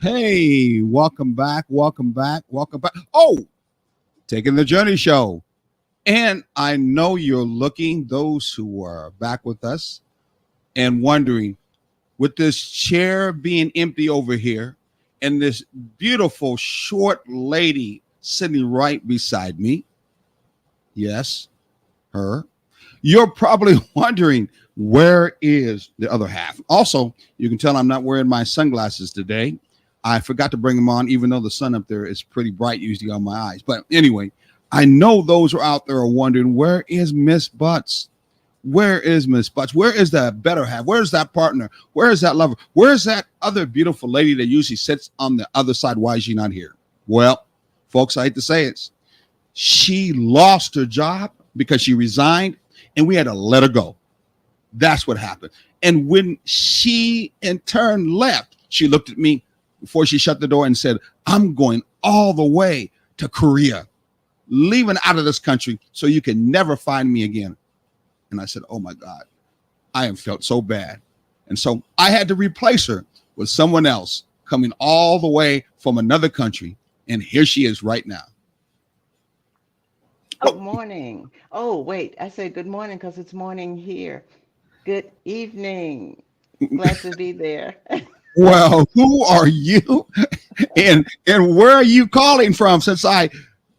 Hey, welcome back, welcome back, welcome back. Oh, Taking the Journey Show. And I know you're looking, those who are back with us, and wondering, with this chair being empty over here and this beautiful short lady sitting right beside me, yes, her, you're probably wondering, where is the other half? Also, you can tell I'm not wearing my sunglasses today. I forgot to bring them on, even though the sun up there is pretty bright usually on my eyes. But anyway, I know those who are out there are wondering, where is Miss Butts? Where is Miss Butts? Where is that better half? Where is that partner? Where is that lover? Where is that other beautiful lady that usually sits on the other side? Why is she not here? Well, folks, I hate to say it. She lost her job because she resigned, and we had to let her go. That's what happened. And when she in turn left, she looked at me before she shut the door and said, I'm going all the way to Korea, leaving out of this country so you can never find me again. And I said, oh my God, I have felt so bad. And so I had to replace her with someone else coming all the way from another country. And here she is right now. Good morning. Oh, wait, I said good morning because it's morning here. Good evening. Glad to be there. Well, who are you? And where are you calling from since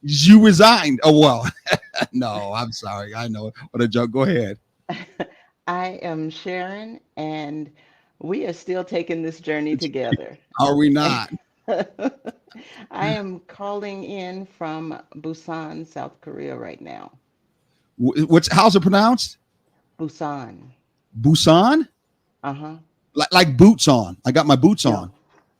you resigned? Oh well. No, I'm sorry. I know what a joke. Go ahead. I am Sharon, and we are still taking this journey together. Are we not? I am calling in from Busan, South Korea right now. What's how's it pronounced? Busan. Busan? Uh-huh. Like boots on. I got my boots No. on.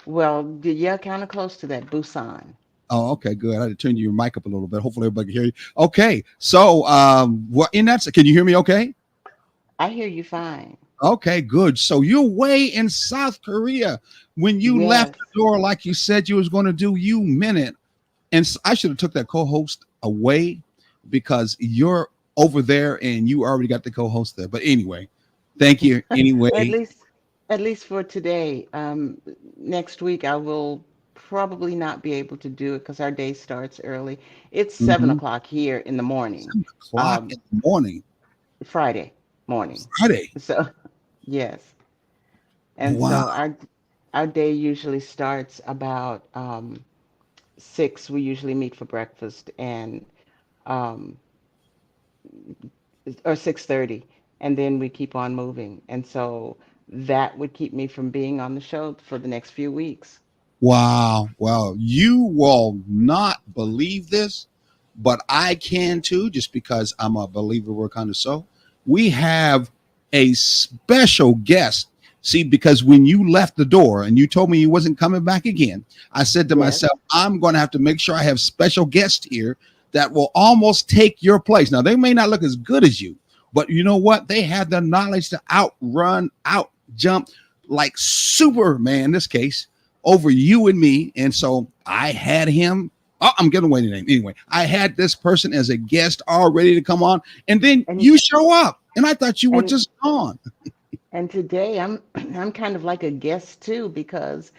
Well, yeah, kind of close to that. Busan. Oh, okay, good. I had to turn your mic up a little bit. Hopefully everybody can hear you. Okay. So what in that can you hear me okay? I hear you fine. Okay, good. So you're way in South Korea. When you left Yes. the door like you said you was going to do, you meant it. And I should have took that co-host away because you're over there and you already got the co-host there. But anyway, thank you At anyway. least, at least for today. Next week I will probably not be able to do it because our day starts early. It's seven Mhm. o'clock here in the morning, 7 o'clock in um, the morning, Friday morning. Friday. So yes, and Wow. so our day usually starts about 6. We usually meet for breakfast, and um, or 6:30, and then we keep on moving. And so that would keep me from being on the show for the next few weeks. Wow. Well, you will not believe this, but I can too, just because I'm a believer. We're kind of so. We have a special guest. See, because when you left the door and you told me you wasn't coming back again, I said to Yes. myself, I'm going to have to make sure I have special guests here that will almost take your place. Now, they may not look as good as you, but you know what? They have the knowledge to outrun, out jump like Superman in this case over you and me. And so I had him. Oh, I'm giving away the name. Anyway, I had this person as a guest all ready to come on. And then And you show up. And I thought you were and just gone. and today I'm kind of like a guest too because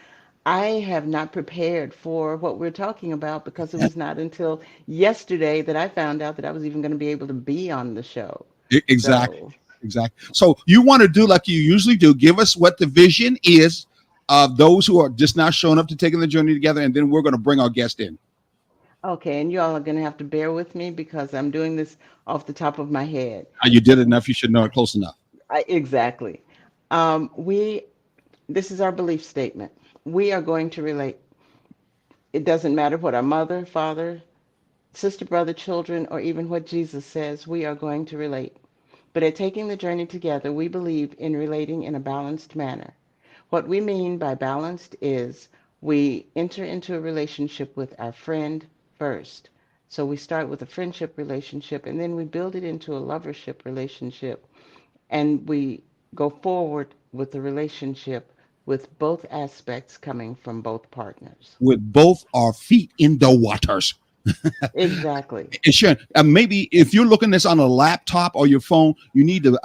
I have not prepared for what we're talking about because it was not until yesterday that I found out that I was even going to be able to be on the show. Exactly. So, Exactly. So you want to do like you usually do. Give us what the vision is of those who are just now showing up to taking the journey together. And then we're going to bring our guest in. okay, and you all are going to have to bear with me because I'm doing this off the top of my head. You did it enough. You should know it close enough. Exactly. We This is our belief statement. We are going to relate. It doesn't matter what our mother, father, sister, brother, children, or even what Jesus says, we are going to relate. But at taking the journey together, we believe in relating in a balanced manner. What we mean by balanced is we enter into a relationship with our friend first. So we start with a friendship relationship and then we build it into a lovership relationship and we go forward with the relationship with both aspects coming from both partners. With both our feet in the waters. Exactly. And Sharon, maybe if you're looking this on a laptop or your phone, you need to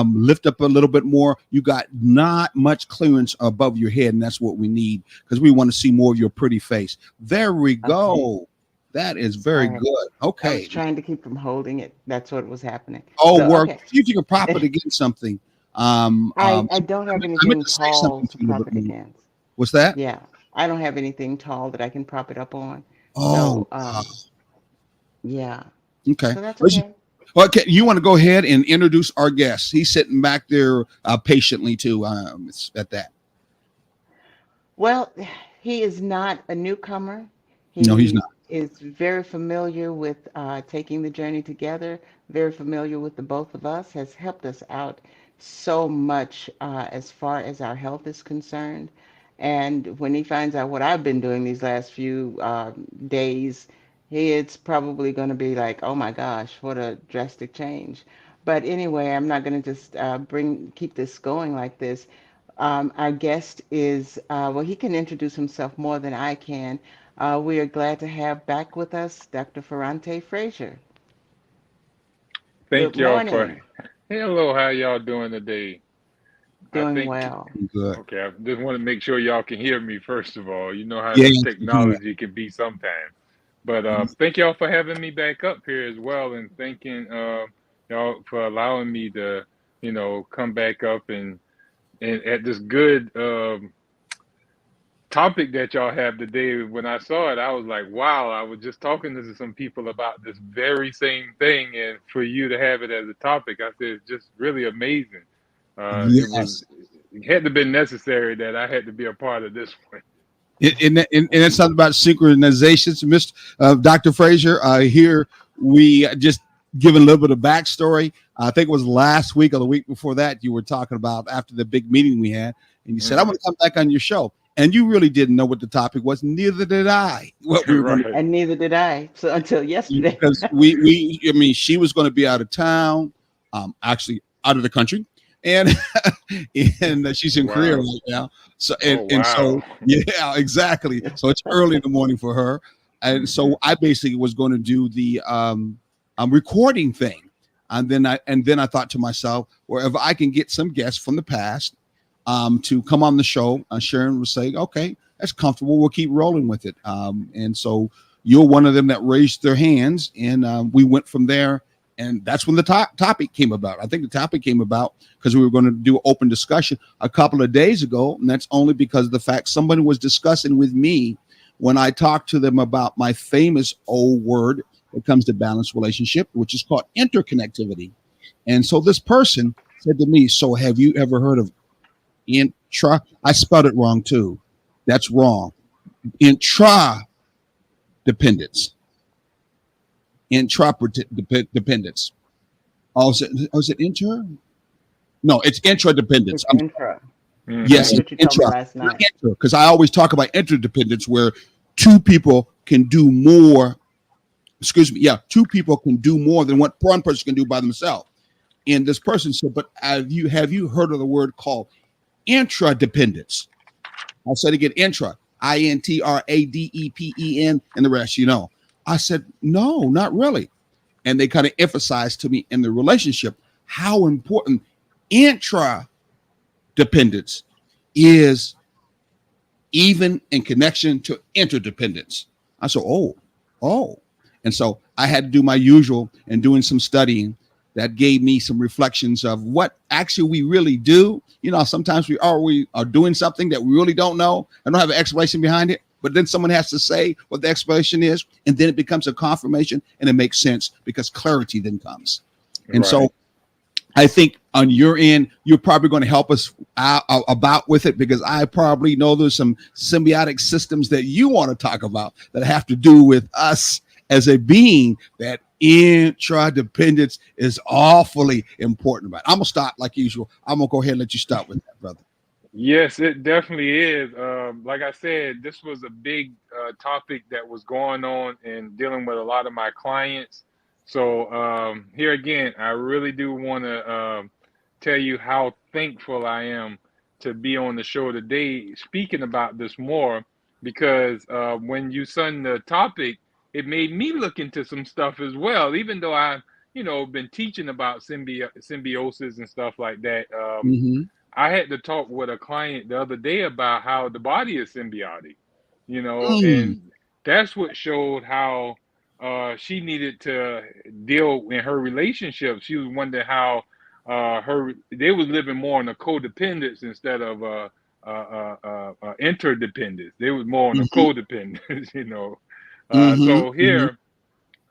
lift up a little bit more. You got not much clearance above your head, and that's what we need because we want to see more of your pretty face. There we Okay. go. That is All very right. good. I was Okay. trying to keep from holding it. That's what was happening. Oh, So, work. okay. See if you can prop it against something. I don't have I meant anything to say tall something to to you a little prop bit it more. against. What's that? Yeah. I don't have anything tall that I can prop it up on. Oh, So, yeah. okay. So that's okay. Okay, you want to go ahead and introduce our guest? He's sitting back there patiently too. At that. Well, he is not a newcomer. No, he's not. He is very familiar with taking the journey together, very familiar with the both of us, has helped us out so much as far as our health is concerned. And when he finds out what I've been doing these last few days, it's probably going to be like, oh my gosh, what a drastic change. But anyway, I'm not going to just keep this going like this. Our guest is, well, he can introduce himself more than I can. We are glad to have back with us Dr. Ferrante Frazier. Good Thank y'all for morning. hello, how y'all doing today? I Doing think well. Good. okay, I just want to make sure y'all can hear me first of all. You know how Yeah, this you can. technology can be sometimes. But thank y'all for having me back up here as well and thanking y'all for allowing me to, come back up and at this good topic that y'all have today. When I saw it, I was like, wow, I was just talking to some people about this very same thing, and for you to have it as a topic, I said it's just really amazing. It was Yes. it had to been necessary that I had to be a part of this one. And it's not about synchronizations, Mr. Dr. Frazier. Here we just give a little bit of backstory. I think it was last week or the week before that you were talking about after the big meeting we had, and you said, "I'm Hmm. going to come back on your show." And you really didn't know what the topic was. Neither did I. What we were going to Right. And neither did I, so until yesterday. because I mean, she was going to be out of town, actually out of the country, and and she's in Korea Wow. right now. So Oh and so wow. yeah, exactly. So it's early in the morning for her, and Hmm. so I basically was going to do the recording thing, and then I thought to myself, well, if I can get some guests from the past to come on the show, Sharon was saying, okay, that's comfortable. We'll keep rolling with it. And so you're one of them that raised their hands, and we went from there. And that's when the topic came about. I think the topic came about because we were going to do open discussion a couple of days ago, and that's only because of the fact somebody was discussing with me when I talked to them about my famous old word that comes to balanced relationship, which is called interconnectivity. And so this person said to me, "So have you ever heard of intra?" I spelled it wrong too. That's wrong. Intra dependence. Intra dependence. Oh, is it inter? No, it's intradependence. It's intra. Hmm. Yes, That's it's what you told me intra, last not night. inter, because I always talk about interdependence where two people can do more. Excuse me. Yeah, two people can do more than what one person can do by themselves. And this person said, "But have you heard of the word called intradependence?" I said again, intra, INTRADEPEN, and the rest, you know. I said, no, not really. And they kind of emphasized to me in the relationship how important intra dependence is, even in connection to interdependence. I said, oh. And so I had to do my usual and doing some studying that gave me some reflections of what actually we really do. You know, sometimes we are doing something that we really don't know and don't have an explanation behind it. But then someone has to say what the explanation is, and then it becomes a confirmation and it makes sense because clarity then comes. And Right. so I think on your end, you're probably going to help us out, about with it because I probably know there's some symbiotic systems that you want to talk about that have to do with us as a being that intradependence is awfully important about. I'm gonna stop like usual. I'm gonna go ahead and let you start with that, brother. Yes, it definitely is. Like I said, this was a big topic that was going on and dealing with a lot of my clients. So here again, I really do want to tell you how thankful I am to be on the show today, speaking about this more, because when you send the topic, it made me look into some stuff as well. Even though I, been teaching about symbiosis and stuff like that. Mm-hmm. I had to talk with a client the other day about how the body is symbiotic, Mm. and that's what showed how she needed to deal in her relationship. She was wondering how they was living more on a codependence instead of interdependence. They was more on a Mm-hmm. codependence, Mm-hmm. So Mm-hmm. here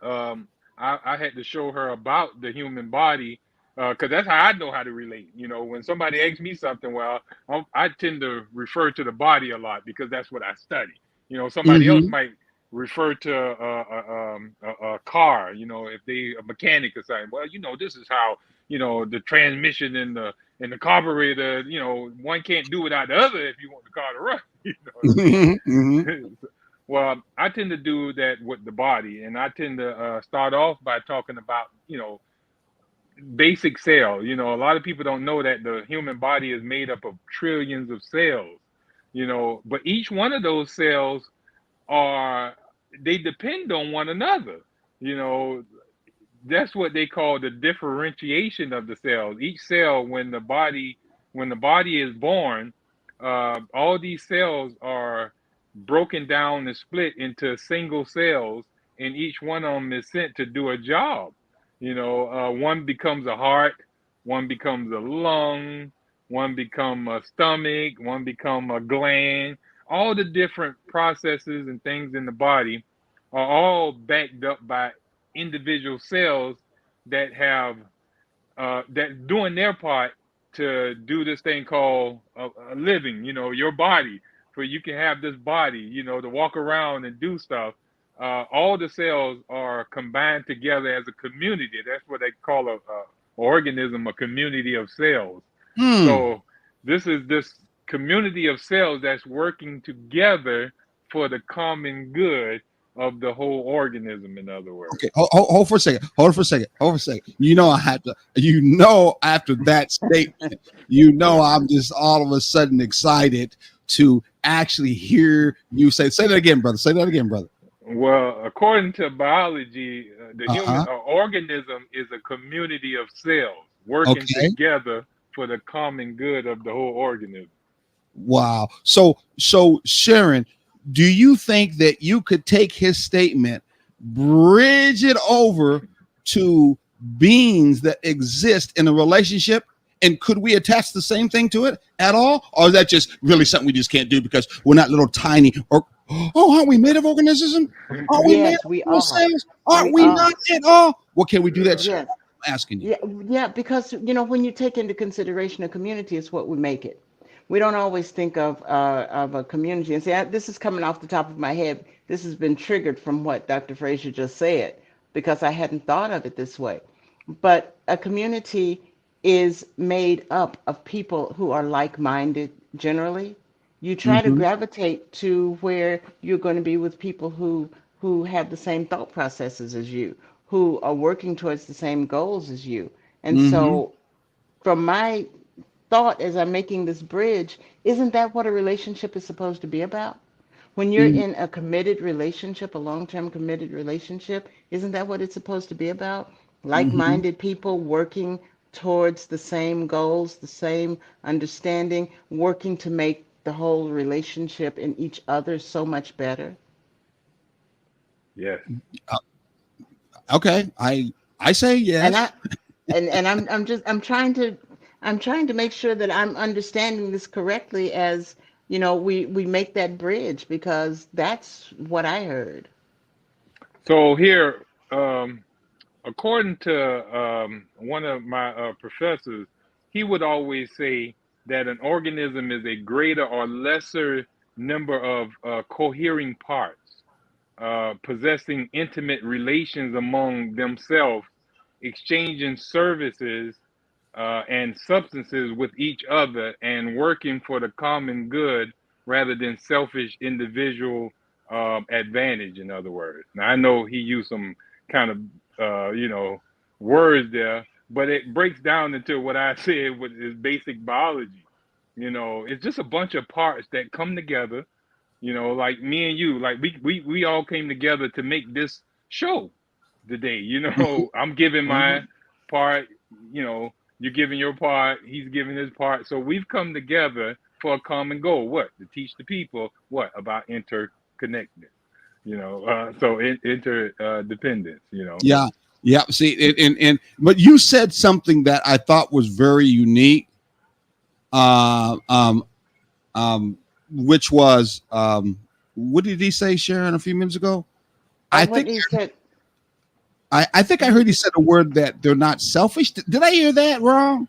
I had to show her about the human body because that's how I know how to relate. When somebody asks me something, well, I tend to refer to the body a lot because that's what I study. Somebody else Mm-hmm. might refer to a car. If they a mechanic or something. Well, this is how the transmission and the carburetor. One can't do without the other if you want the car to run. You know what Mm-hmm. I mean? Well, I tend to do that with the body, and I tend to start off by talking about, basic cells. A lot of people don't know that the human body is made up of trillions of cells, but each one of those cells are, they depend on one another. You know, that's what they call the differentiation of the cells. Each cell, when the body is born, all these cells are broken down and split into single cells, and each one of them is sent to do a job. One becomes a heart, one becomes a lung, one become a stomach, one become a gland. All the different processes and things in the body are all backed up by individual cells that have that doing their part to do this thing called a living. Your body, for you can have this body. To walk around and do stuff. All the cells are combined together as a community. That's what they call a organism, a community of cells. Mm. So this is this community of cells that's working together for the common good of the whole organism, in other words. Okay, hold for a second. Hold for a second. Hold for a second. I had to. After that statement, I'm just all of a sudden excited to actually hear you say that again, brother. Say that again, brother. Well, according to biology, the Uh human huh. organism is a community of cells working Okay. together for the common good of the whole organism. Wow. So Sharon, do you think that you could take his statement, bridge it over to beings that exist in a relationship? And could we attach the same thing to it at all? Or is that just really something we just can't do because we're not little tiny or aren't we made of organisms? Aren't we made Yes, of we little are. cells? Aren't We we are. not at all? Well, can we do that, Sharon? Yes. I'm asking you. Yeah, yeah, because when you take into consideration a community, it's what we make it. We don't always think of a community and say, this is coming off the top of my head. This has been triggered from what Dr. Frazier just said because I hadn't thought of it this way. But a community is made up of people who are like-minded generally. You try to Mm-hmm. gravitate to where you're going to be with people who have the same thought processes as you, who are working towards the same goals as you. And Mm-hmm. so, from my thought as I'm making this bridge, isn't that what a relationship is supposed to be about? When you're in a committed relationship, a long-term committed relationship, isn't that what it's supposed to be about? Mm-hmm. Like-minded people working towards the same goals, the same understanding, working to make the whole relationship and each other so much better. Yes. Okay. I say And yes. I and I'm trying to make sure that I'm understanding this correctly as we make that bridge because that's what I heard. So here, according to one of my professors, he would always say that an organism is a greater or lesser number of cohering parts, possessing intimate relations among themselves, exchanging services and substances with each other, and working for the common good rather than selfish individual advantage, in other words. Now, I know he used some kind of, words there, but it breaks down into what I said with is basic biology. It's just a bunch of parts that come together You know, like me and you, like we all came together to make this show today. You know, I'm giving my Mhm. part, you know, you're giving your part, he's giving his part. So we've come together for a common goal. What? To teach the people what about interconnectedness. You know, so interdependence. You know. Yeah, yeah. See, and but you said something that I thought was very unique. Uh, um, um, which was what did he say, Sharon, a few minutes ago? I What think he said. I think I heard he said a word that they're not selfish. Did I hear that wrong?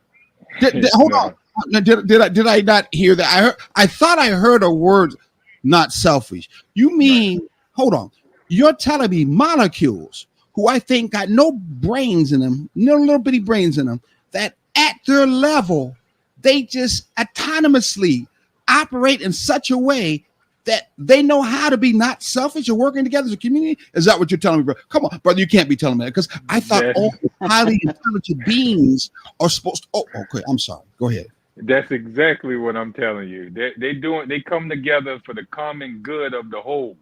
Hold on. No. No, did I not hear that? I thought I heard a word, not selfish. You Right. mean, hold on. You're telling me molecules who I think got no brains in them, no little bitty brains in them, that at their level, they just autonomously operate in such a way that they know how to be not selfish or working together as a community? Is that what you're telling me, bro? Come on, brother, you can't be telling me that because I thought That's all highly intelligent beings are supposed to. Oh, okay. I'm sorry. Go ahead. that's exactly what I'm telling you. They come together for the common good of the whole.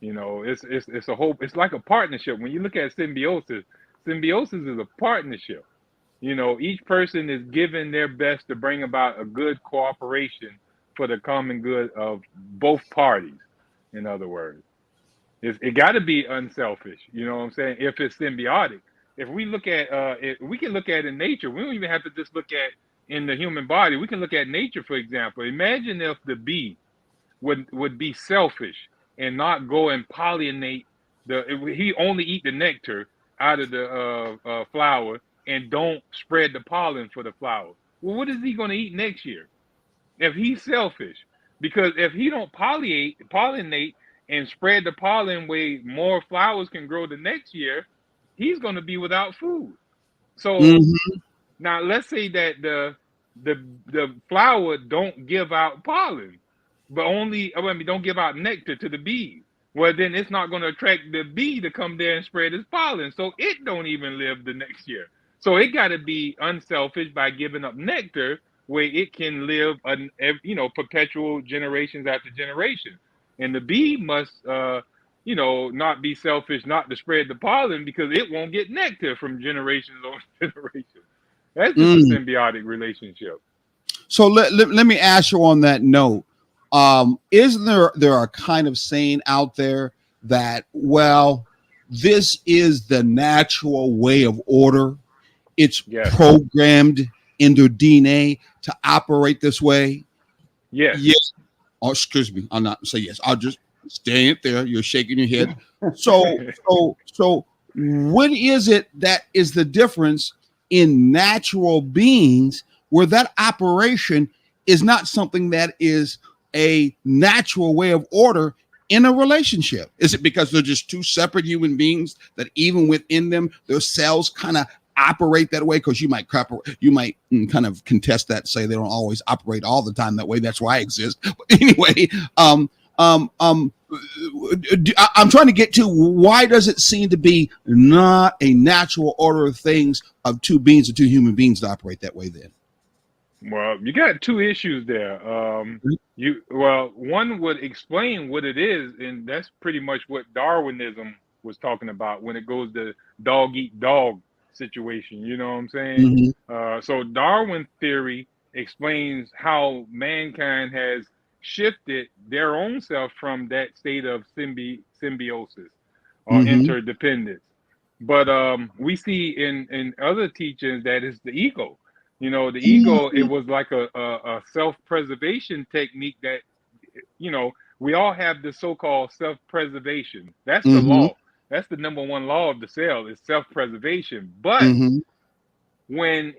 You know, it's a whole. It's like a partnership. When you look at symbiosis, symbiosis is a partnership. You know, each person is giving their best to bring about a good cooperation for the common good of both parties. In other words, it got to be unselfish. You know what I'm saying? If it's symbiotic, if we look at we can look at in nature. We don't even have to just look at in the human body. We can look at nature, for example. Imagine if the bee would be selfish and not go and pollinate he only eat the nectar out of the flower and don't spread the pollen for the flower. Well, what is he going to eat next year if he's selfish? Because if he don't pollinate and spread the pollen where more flowers can grow the next year, he's going to be without food. So Mm-hmm. now let's say that the flower don't give out pollen, but I mean don't give out nectar to the bees. Well, then it's not going to attract the bee to come there and spread its pollen, so it don't even live the next year. So it got to be unselfish by giving up nectar where it can live, perpetual generations after generation. And the bee must, not be selfish, not to spread the pollen because it won't get nectar from generations on generations. That's just a Mm. symbiotic relationship. So let me ask you on that note. Isn't there a kind of saying out there that, well, this is the natural way of order? It's Yes. programmed in their DNA to operate this way. Yes. Yes. Oh, excuse me. I'll not say yes. I'll just stay it there. You're shaking your head. So what is it that is the difference in natural beings where that operation is not something that is a natural way of order in a relationship? Is it because they're just two separate human beings that even within them, their cells kind of operate that way? Because you might kind of contest that, say they don't always operate all the time that way. That's why I exist. But anyway, I'm trying to get to, why does it seem to be not a natural order of things of two beings or two human beings to operate that way then? Well, you got two issues there. One would explain what it is, and that's pretty much what Darwinism was talking about when it goes to dog eat dog situation. You know what I'm saying? Mm-hmm. So Darwin theory explains how mankind has shifted their own self from that state of symbiosis or Mm-hmm. interdependence. But we see in other teachings that it's the ego. You know, the ego, it was like a self-preservation technique that, you know, we all have the so-called self-preservation. That's the Mm-hmm. law. That's the number one law of the cell is self-preservation. But Mm-hmm. when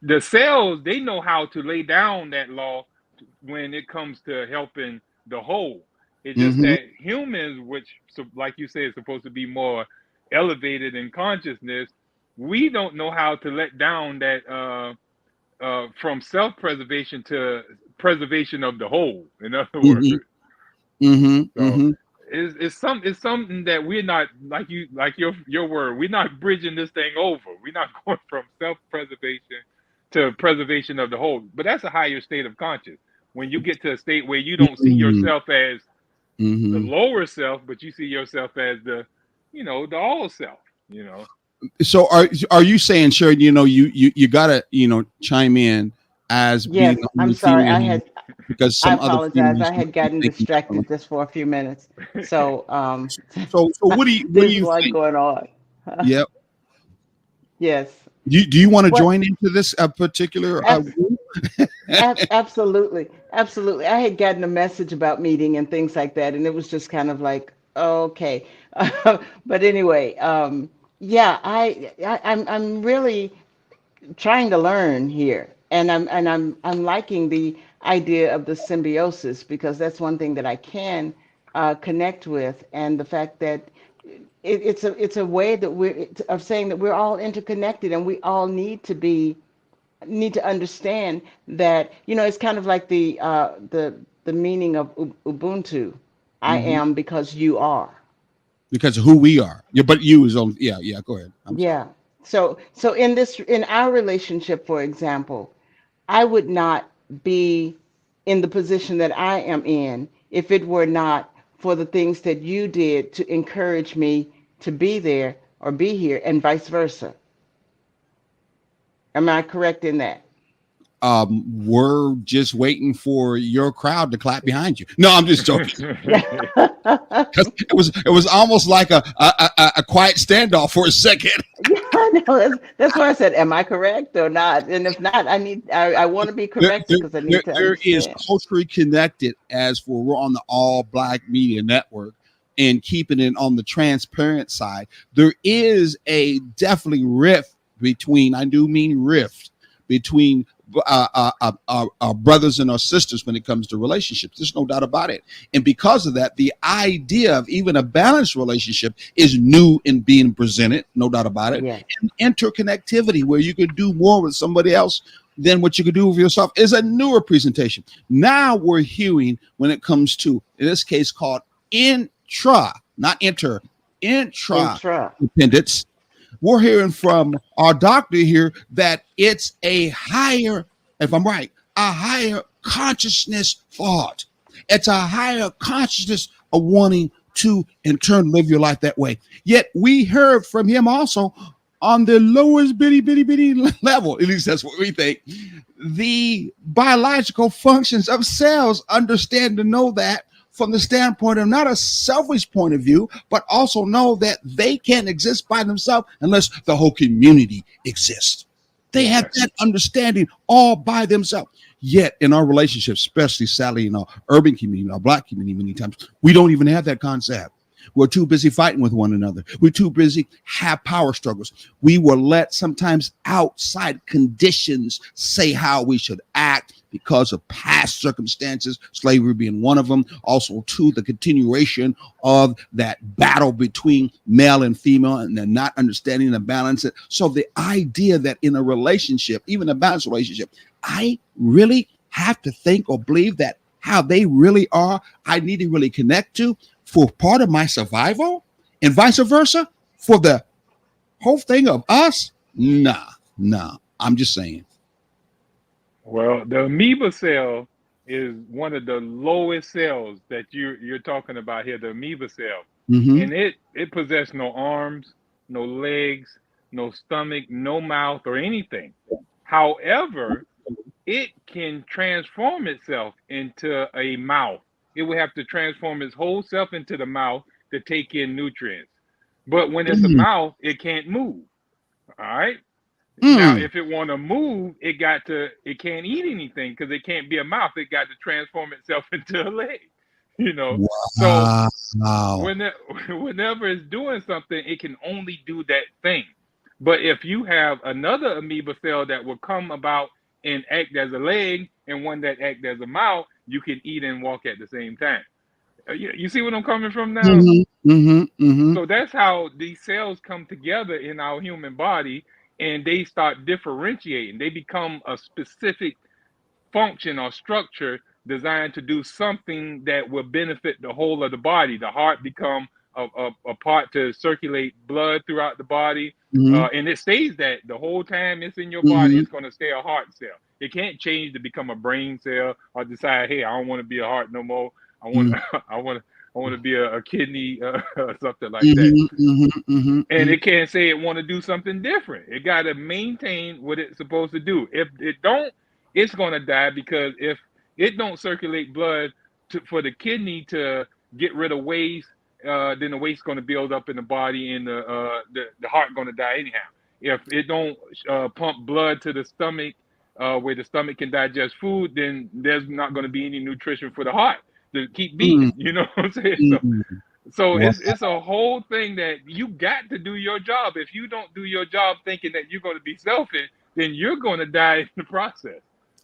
the cells, they know how to lay down that law when it comes to helping the whole. It's just Mm-hmm. that humans, which, so like you say, is supposed to be more elevated in consciousness, we don't know how to let down that from self-preservation to preservation of the whole. In other words, Mm-hmm. Mm-hmm. so Mm-hmm. it's something that we're not, like your word. We're not bridging this thing over. We're not going from self-preservation to preservation of the whole. But that's a higher state of conscious. when you get to a state where you don't see yourself as the Mm-hmm. lower self, but you see yourself as the, the all self, So are you saying, Sharon? You gotta chime in as being Yes, the I'm only sorry. female here because I some other apologize. females I might had be gotten thinking distracted differently. just for a few minutes. So, So what do there's a you lot think? going on. Yep. Yes. Do you want to What? join into this particular group? Absolutely, absolutely. I had gotten a message about meeting and things like that, and it was just kind of like, okay. But anyway, yeah, I'm really trying to learn here, and I'm liking the idea of the symbiosis because that's one thing that I can connect with, and the fact that it's a way that we're of saying that we're all interconnected, and we all need to understand that it's kind of like the meaning of Ubuntu. I Hmm. am because you are. Because of who we are. Yeah, but you is on. Yeah, yeah. Go ahead. I'm sorry. Yeah. So in our relationship, for example, I would not be in the position that I am in if it were not for the things that you did to encourage me to be there or be here, and vice versa. Am I correct in that? We're just waiting for your crowd to clap behind you. No, I'm just joking. Yeah. 'Cause it was almost like a quiet standoff for a second. Yeah, I know. That's why I said, am I correct or not? And if not, I want to be there, corrected there, because I there need to there is understand. culturally connected as for we're on the all black media network and keeping it on the transparent side. There is a definitely rift between, I do mean rift between our brothers and our sisters when it comes to relationships. There's no doubt about it. And because of that, the idea of even a balanced relationship is new and being presented, no doubt about it. Yes. And interconnectivity, where you could do more with somebody else than what you could do with yourself, is a newer presentation. Now we're hearing when it comes to, in this case, called intra, not inter, intra Intra. dependence. We're hearing from our doctor here that it's a higher, if I'm right, a higher consciousness thought. It's a higher consciousness of wanting to, in turn, live your life that way. Yet we heard from him also on the lowest bitty level, at least that's what we think, the biological functions of cells, understand to know that from the standpoint of not a selfish point of view, but also know that they can't exist by themselves unless the whole community exists. They Yes. have that understanding all by themselves. Yet in our relationships, especially sadly in our urban community, our black community, many times, we don't even have that concept. We're too busy fighting with one another. We're too busy have power struggles. We will let sometimes outside conditions say how we should act because of past circumstances, slavery being one of them. Also, too, the continuation of that battle between male and female and then not understanding the balance. So the idea that in a relationship, even a balanced relationship, I really have to think or believe that how they really are, I need to really connect to for part of my survival and vice versa for the whole thing of us. Nah, I'm just saying. Well, the amoeba cell is one of the lowest cells that you're talking about here, the amoeba cell. Mm-hmm. And it possesses no arms, no legs, no stomach, no mouth or anything. However, it can transform itself into a mouth. It would have to transform its whole self into the mouth to take in nutrients. But when it's a Mm, mouth, it can't move. All right. Now, mm. if it want to move, it can't eat anything because it can't be a mouth. It got to transform itself into a leg, you know. So Wow. when whenever it's doing something, it can only do that thing. But if you have another amoeba cell that will come about and act as a leg and one that act as a mouth, you can eat and walk at the same time. You see what I'm coming from now? Mm-hmm. Mm-hmm. Mm-hmm. So that's how these cells come together in our human body and they start differentiating. They become a specific function or structure designed to do something that will benefit the whole of the body. The heart become a part to circulate blood throughout the body. Mhm. And it stays that the whole time it's in your body, Mhm. it's going to stay a heart cell. It can't change to become a brain cell or decide, hey, I don't want to be a heart no more. I want Mhm. I want to be a kidney or something like that. Mhm. Mhm. Mhm. And Mhm. it can't say it want to do something different. It got to maintain what it's supposed to do. If it don't, it's going to die, because if it don't circulate blood for the kidney to get rid of waste, then the waste going to build up in the body, and the heart going to die anyhow. If it don't pump blood to the stomach, where the stomach can digest food, then there's not going to be any nutrition for the heart to keep Mhm. beating. You know what I'm saying? Mhm. So Wow. it's a whole thing that you got to do your job. If you don't do your job thinking that you're going to be selfish, then you're going to die in the process.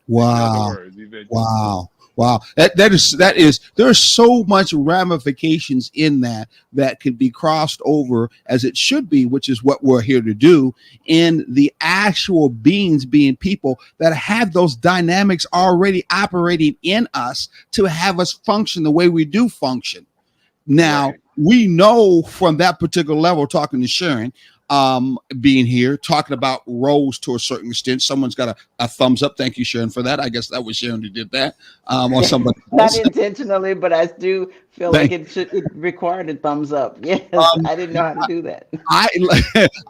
In other Wow. words, eventually. Wow. Wow. That is there's so much ramifications in that that could be crossed over as it should be, which is what we're here to do, in the actual beings being people that have those dynamics already operating in us to have us function the way we do function. Now, Right. we know from that particular level, talking to Sharon, being here, talking about roles to a certain extent. Someone's got a thumbs up. Thank you, Sharon, for that. I guess that was Sharon who did that, or somebody Not else. intentionally, but I do feel like Thank it required a thumbs up. Yes, um, I didn't know how to do that. I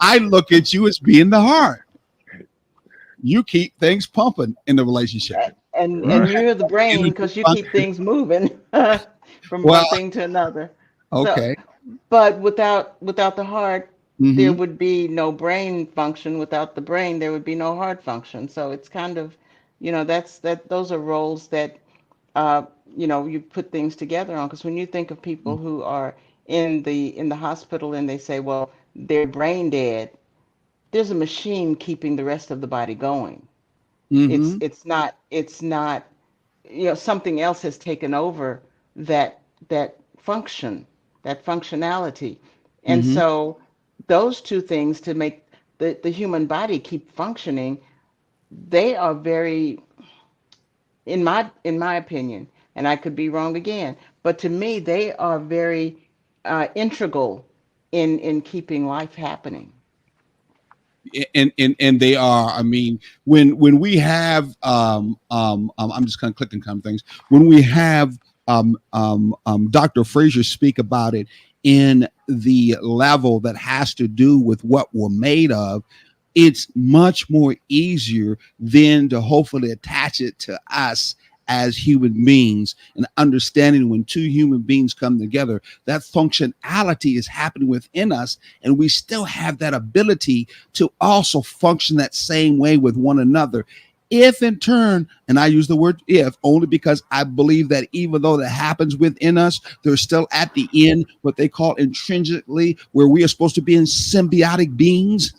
I look at you as being the heart. You keep things pumping in the relationship. And You you're the brain energy because you keep function. things moving from Well, one thing to another. So, okay. but without the heart, there Mm-hmm. would be no brain function. Without the brain, there would be no heart function. So it's kind of, those are roles that uh, you put things together on. Because when you think of people who are in the hospital and they say, well, they're brain dead, there's a machine keeping the rest of the body going. It's Mm-hmm. it's not it's not something else has taken over that function, that functionality. And Mm-hmm. so those two things to make the human body keep functioning, they are very, in my opinion, and I could be wrong again, but to me they are very integral in keeping life happening. And they are. I mean, when we have I'm just kind of clicking kind of things. When we have Dr. Frazier speak about it in the level that has to do with what we're made of, it's much more easier than to hopefully attach it to us as human beings, and understanding when two human beings come together, that functionality is happening within us, and we still have that ability to also function that same way with one another. If in turn, and I use the word if only because I believe that even though that happens within us, there's still at the end what they call intrinsically, where we are supposed to be in symbiotic beings,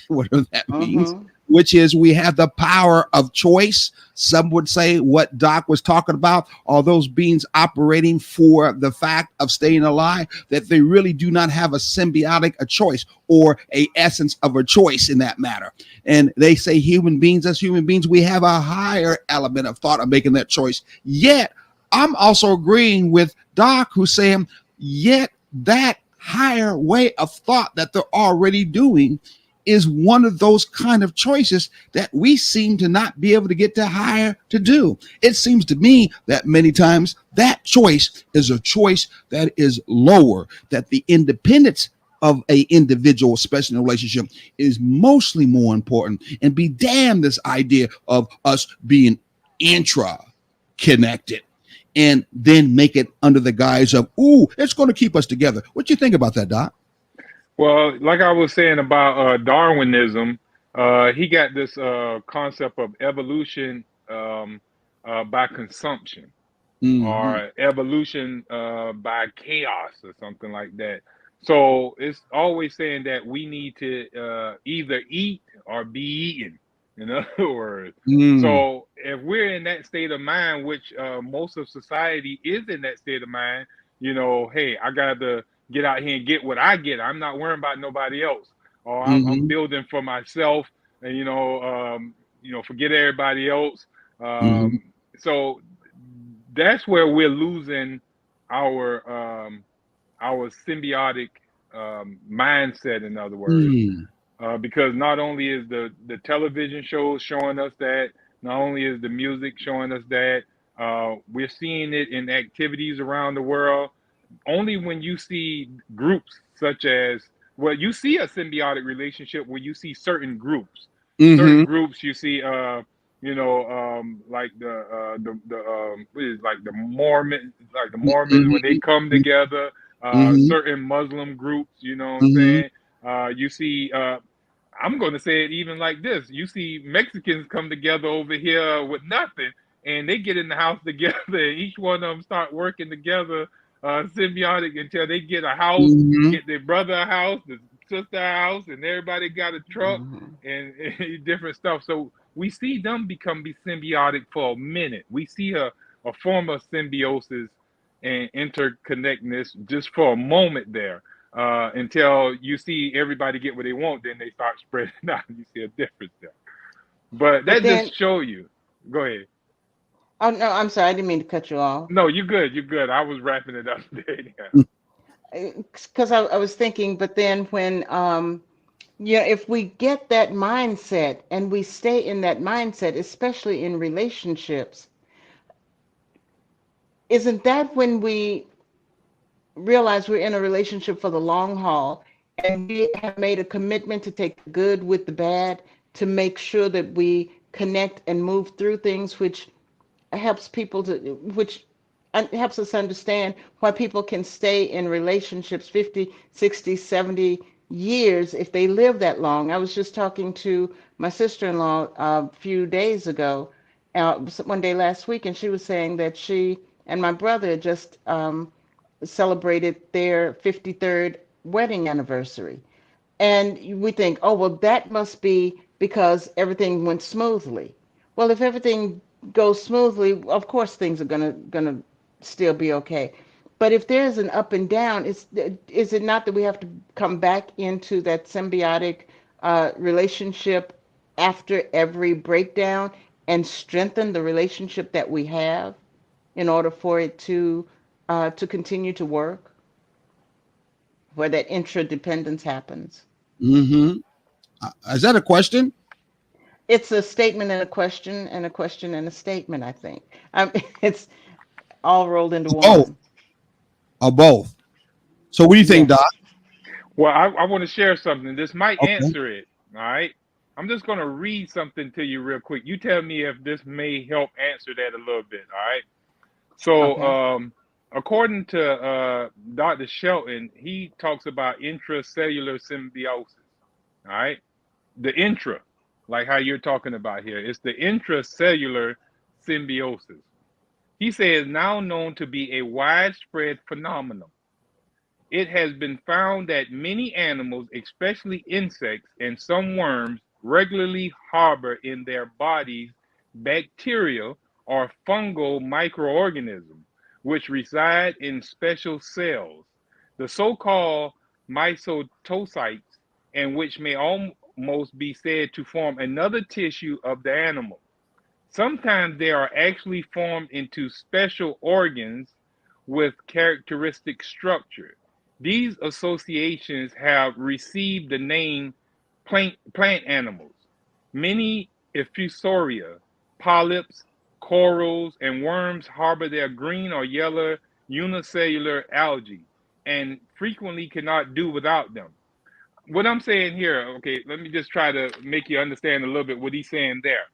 whatever that means, Mm-hmm. which is we have the power of choice. Some would say what Doc was talking about are those beings operating for the fact of staying alive, that they really do not have a symbiotic a choice or a essence of a choice in that matter. And they say human beings, as human beings, we have a higher element of thought of making that choice. Yet, I'm also agreeing with Doc, who's saying, yet that higher way of thought that they're already doing is one of those kind of choices that we seem to not be able to get to higher to do. It seems to me that many times that choice is a choice that is lower, that the independence of a individual, especially in a relationship, is mostly more important. And be damned this idea of us being intra connected and then make it under the guise of, ooh, it's going to keep us together. What do you think about that, Doc? Well, like I was saying about Darwinism, he got this concept of evolution by consumption, Mm-hmm. or evolution by chaos, or something like that. So it's always saying that we need to either eat or be eaten, in other words. Mm. So if we're in that state of mind, which most of society is in that state of mind, hey, I got to get out here and get what I get. I'm not worrying about nobody else, or I'm Mm-hmm. building for myself, and forget everybody else. Mm-hmm. So that's where we're losing our our symbiotic mindset, in other words. Mm. Because not only is the television shows showing us that, not only is the music showing us that, we're seeing it in activities around the world. Only when you see groups such as, well, you see a symbiotic relationship where you see certain Mm-hmm. groups you see, like what is it, like the Mormons when they Mm-hmm. come together, Mm-hmm. certain Muslim groups, you know what I'm Mm-hmm. saying? You see, I'm going to say it even like this: you see Mexicans come together over here with nothing, and they get in the house together, and each one of them start working together, symbiotic, until they get a house, Mm-hmm. get their brother a house, the sister a house, and everybody got a truck Mhm. and different stuff. So we see them be symbiotic for a minute. We see a form of symbiosis and interconnectedness just for a moment there, until you see everybody get what they want, then they start spreading out. You see a difference there. But But that just then, show you. Go ahead. oh no, I'm sorry, I didn't mean to cut you off. No, you're good. You're good. I was wrapping it up there. Yeah. Because I was thinking, but then when yeah, if we get that mindset and we stay in that mindset, especially in relationships, isn't that when we realize we're in a relationship for the long haul and we have made a commitment to take the good with the bad, to make sure that we connect and move through things, helps people to which helps us understand why people can stay in relationships 50, 60, 70 years if they live that long. I was just talking to my sister-in-law a few days ago, one day last week, and she was saying that she and my brother just celebrated their 53rd wedding anniversary. And we think, oh, well, that must be because everything went smoothly. Well, if everything goes smoothly, of course things are gonna still be okay. But if there's an up and down, is it not that we have to come back into that symbiotic relationship after every breakdown and strengthen the relationship that we have in order for it to continue to work, where that intradependence happens? Mm-hmm. Is that a question? It's a statement and a question and a statement, I think. It's all rolled into Both. one. Or both. So what do you think, Doc? Yes. Well, I want to share something. This might Okay. answer it. All right. I'm just going to read something to you real quick. You tell me if this may help answer that a little bit. All right. So, Okay. according to Dr. Shelton, he talks about intracellular symbiosis. All right. The intra, like how you're talking about here, it's the intracellular symbiosis. He says now known to be a widespread phenomenon. It has been found that many animals, especially insects and some worms, regularly harbor in their bodies bacteria or fungal microorganisms, which reside in special cells, the so-called mycotocytes, and which may almost be said to form another tissue of the animal. Sometimes they are actually formed into special organs with characteristic structure. These associations have received the name plant animals. Many Ephusoria, polyps, corals, and worms harbor their green or yellow unicellular algae and frequently cannot do without them. What I'm saying here, okay, let me just try to make you understand a little bit what he's saying there.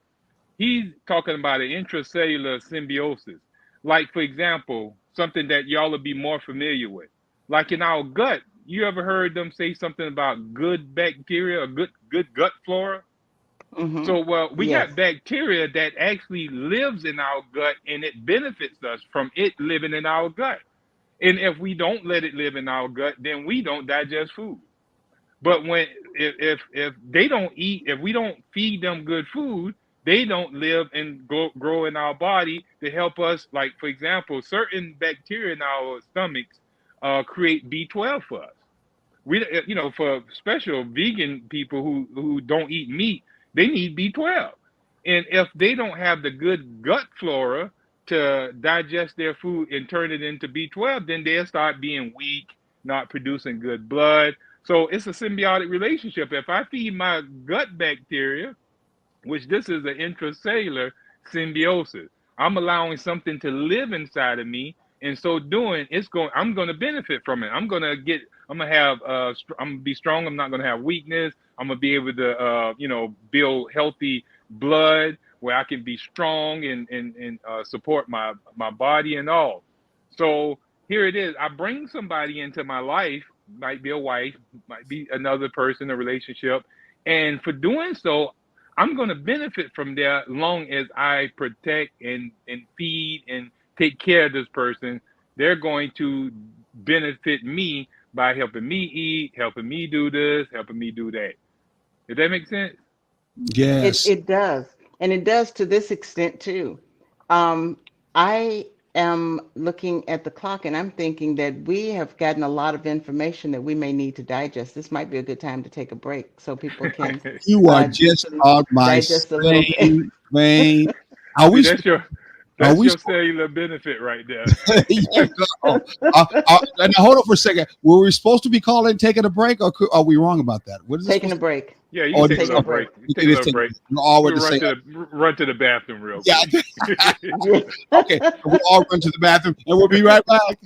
He's talking about an intracellular symbiosis. Like, for example, something that y'all will be more familiar with. Like in our gut, you ever heard them say something about good bacteria or good gut flora? Mm-hmm. So, well, we Yes. got bacteria that actually lives in our gut and it benefits us from it living in our gut. And if we don't let it live in our gut, then we don't digest food. But when if they don't eat, if we don't feed them good food, they don't live and grow in our body to help us. Like for example, certain bacteria in our stomachs create B12 for us. We for special vegan people who don't eat meat, they need B12. And if they don't have the good gut flora to digest their food and turn it into B12, then they'll start being weak. not producing good blood. So it's a symbiotic relationship. If I feed my gut bacteria, which this is an intracellular symbiosis, I'm allowing something to live inside of me. And so doing, I'm going to benefit from it. I'm going to have, I'm going to be strong. I'm not going to have weakness. I'm going to be able to, build healthy blood where I can be strong and support my body and all. So here it is. I bring somebody into my life, might be a wife, might be another person, a relationship. And for doing so, I'm going to benefit from that long as I protect and feed and take care of this person. They're going to benefit me by helping me eat, helping me do this, helping me do that. Does that make sense? It Yes. it does, and it does to this extent too. Um, I am looking at the clock, and I'm thinking that we have gotten a lot of information that we may need to digest. This might be a good time to take a break so people can You are do just some on my digest a little bit. same vein. Are See, we? Are that's we? your cellular benefit right there. You go. Now hold on for a second. Were we supposed to be calling taking a break, or are we wrong about that? What is this Taking supposed a to? break. Yeah, you Oh, can it take a is, Taking a little okay. break. break. It Take a is little taking. break. We all You went can to say, run to the bathroom real yeah. quick. Yeah. Okay, we'll all run to the bathroom, and we'll be right back.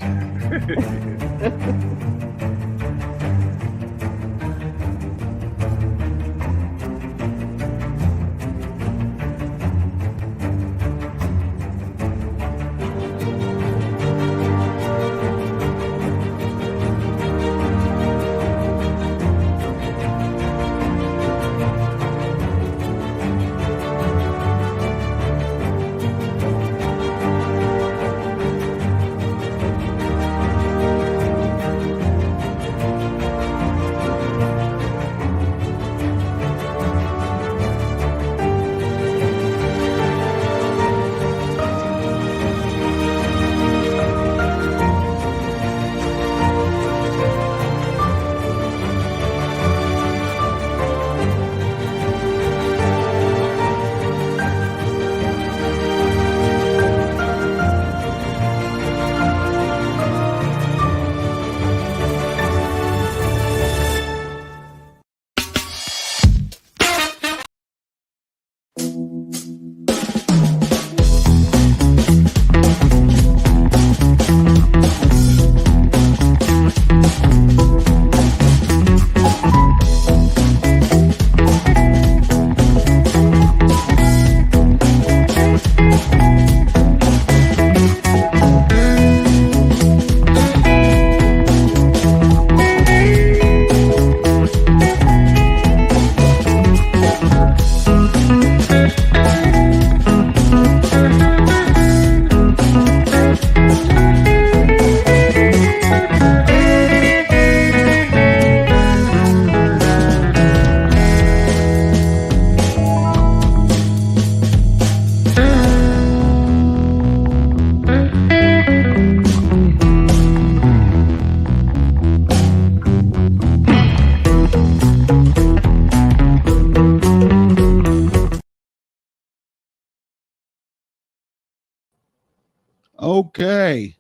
Okay,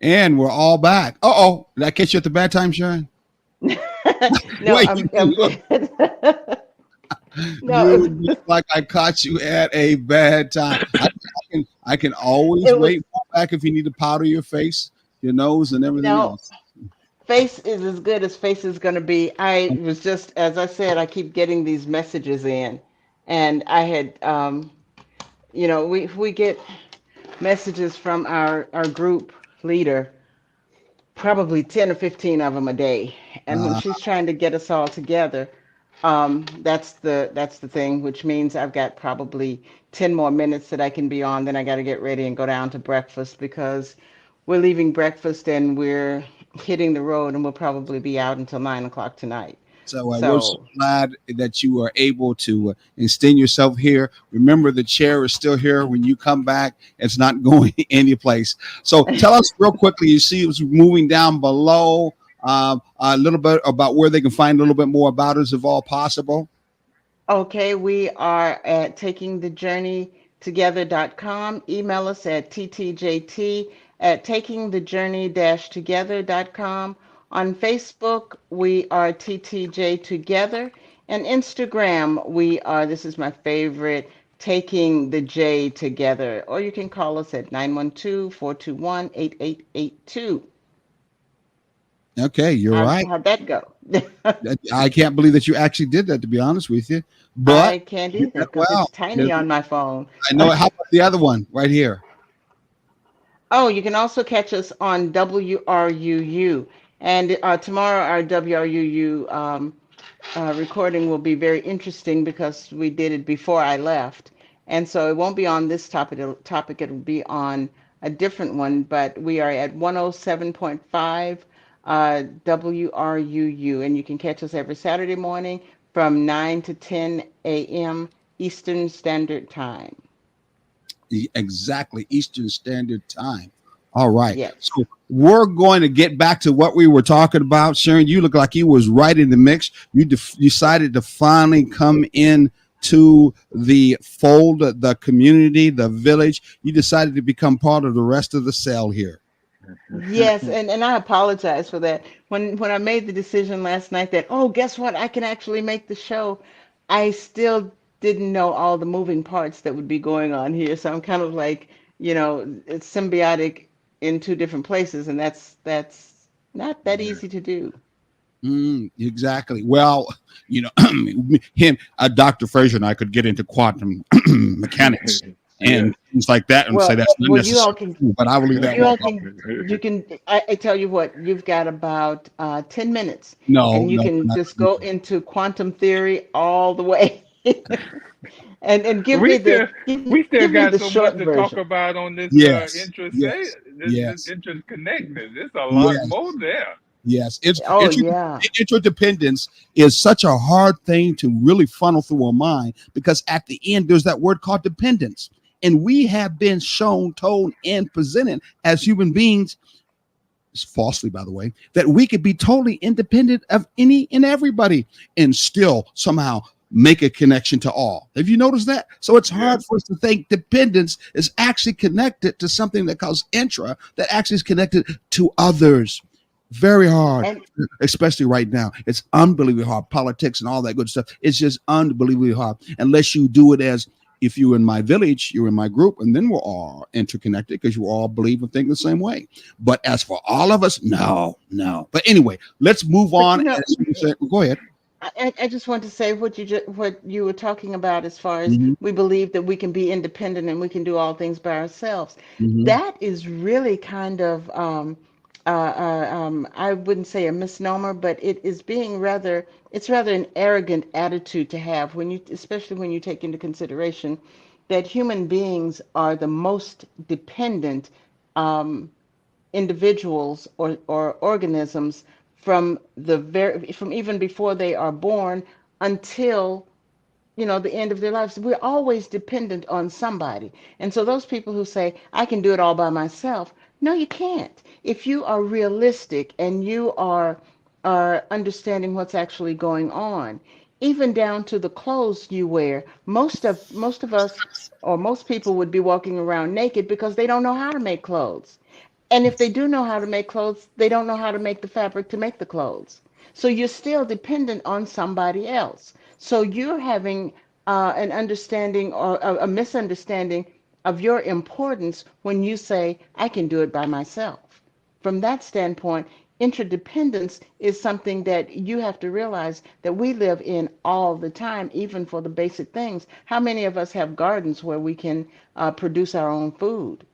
and we're all back. Oh, did I catch you at the bad time, Sharon? No, Wait, I'm you look, no, you look like I caught you at a bad time. I can always it was wait back if you need to powder your face, your nose, and everything no. else. Face is as good as face is going to be. I was just, as I said, I keep getting these messages in, and I had, we get messages from our group leader, probably 10 or 15 of them a day, and when Uh, she's trying to get us all together, that's the thing, which means I've got probably 10 more minutes that I can be on. Then I got to get ready and go down to breakfast because we're leaving breakfast and we're hitting the road and we'll probably be out until 9 o'clock tonight. So we're so So, glad that you are able to extend yourself here. Remember, the chair is still here when you come back. It's not going anyplace. So tell us real quickly. You see, it's moving down below a little bit about where they can find a little bit more about us, if all possible. okay, we are at takingthejourneytogether.com. Email us at ttjt at takingthejourney-together.com. On Facebook, we are TTJ Together. And Instagram, we are, this is my favorite, Taking the J Together. Or you can call us at 912-421-8882. Okay, you're right. How'd that go? I can't believe that you actually did that, to be honest with you. But I can't you either did because well. it's tiny on my phone. I know. How about the other one right here? Oh, you can also catch us on WRUU. And tomorrow, our WRUU recording will be very interesting because we did it before I left. And so it won't be on this topic, it'll be on a different one, but we are at 107.5 WRUU, and you can catch us every Saturday morning from 9 to 10 a.m. Eastern Standard Time. Exactly, Eastern Standard Time. All right. Yes. So we're going to get back to what we were talking about. Sharon, you look like you was right in the mix. You decided to finally come in to the fold, the community, the village. You decided to become part of the rest of the cell here. Yes, and I apologize for that. When I made the decision last night that, oh, guess what? I can actually make the show. I still didn't know all the moving parts that would be going on here. So I'm kind of like, it's symbiotic in two different places, and that's not that easy to do. Exactly. Well, Dr. Fraser and I could get into quantum mechanics and things like that and say that's not you all necessary. can, But I will leave that. you can. I tell you what, you've got about 10 minutes, No, and you no, can not- just go into quantum theory all the way. And give we me still give me got the so short much to talk version. about on this Yes, interest yes, this yes, interconnectedness. There's a lot yes. more there. Yes, it's Oh yeah. interdependence is such a hard thing to really funnel through a mind because at the end there's that word called dependence, and we have been shown, told, and presented as human beings, falsely by the way, that we could be totally independent of any and everybody and still somehow make a connection to all. Have you noticed that? So it's hard for us to think dependence is actually connected to something that calls intra, that actually is connected to others. Very hard, And especially right now. It's unbelievably hard. Politics and all that good stuff. It's just unbelievably hard unless you do it as if you're in my village, you're in my group, and then we're all interconnected because you all believe and think the same way. But as for all of us, no. But anyway, let's move on. Go ahead. I just want to say what you were talking about as far as Mm-hmm. we believe that we can be independent and we can do all things by ourselves. Mm-hmm. That is really kind of I wouldn't say a misnomer, but it's rather an arrogant attitude to have especially when you take into consideration that human beings are the most dependent individuals or organisms from even before they are born until the end of their lives. We're always dependent on somebody. And so those people who say, I can do it all by myself, no, you can't. If you are realistic and you are understanding what's actually going on, even down to the clothes you wear, most of us or most people would be walking around naked because they don't know how to make clothes. And if they do know how to make clothes, they don't know how to make the fabric to make the clothes. So you're still dependent on somebody else. So you're having an understanding or a misunderstanding of your importance when you say, I can do it by myself. From that standpoint, interdependence is something that you have to realize that we live in all the time, even for the basic things. How many of us have gardens where we can produce our own food?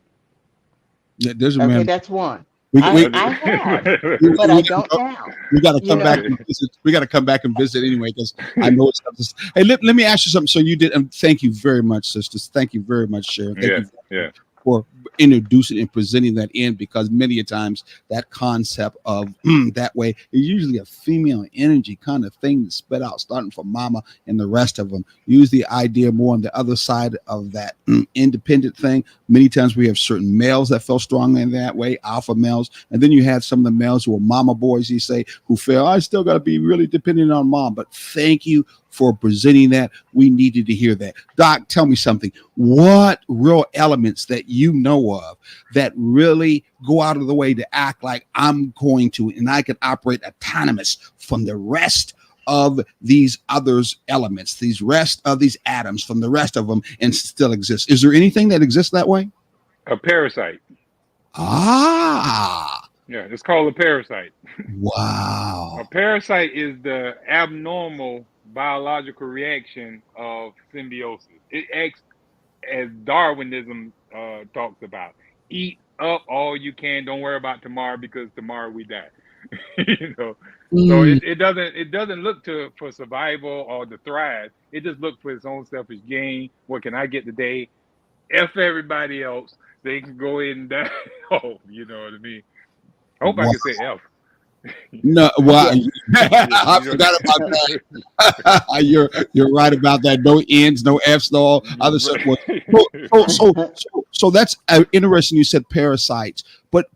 Yeah, there's a Okay, man. that's one. We, we, I have, we, but I we, don't now. we got to You come back know, and visit. We got to come back and visit anyway because I know it's up to. Hey, let me ask you something. So you did, and thank you very much, sisters. Thank you very much, Sharon. Thank you for introducing and presenting that in, because many a times that concept of that way is usually a female energy kind of thing to spit out, starting from mama and the rest of them. Use the idea more on the other side of that independent thing. Many times we have certain males that feel strongly in that way, alpha males, and then you have some of the males who are mama boys, you say, who feel I still got to be really dependent on mom. But thank you for presenting that. We needed to hear that. Doc, tell me something. What real elements that you know of that really go out of the way to act like I'm going to, and I can operate autonomous from the rest of these others elements, these rest of these atoms from the rest of them, and still exist? Is there anything that exists that way? A parasite. Ah, Yeah, it's called a parasite. wow. A parasite is the abnormal biological reaction of symbiosis. It acts as Darwinism talks about. Eat up all you can. Don't worry about tomorrow, because tomorrow we die. you know. So Mm, it doesn't look for survival or to thrive. It just looks for its own selfish gain. What can I get today? F everybody else. They can go in and die. Oh, you know what I mean? I hope I wow. can say F. No, well, Yes. I forgot about that. You're right about that. No N's, no F's, no other stuff. So that's interesting. You said parasites, but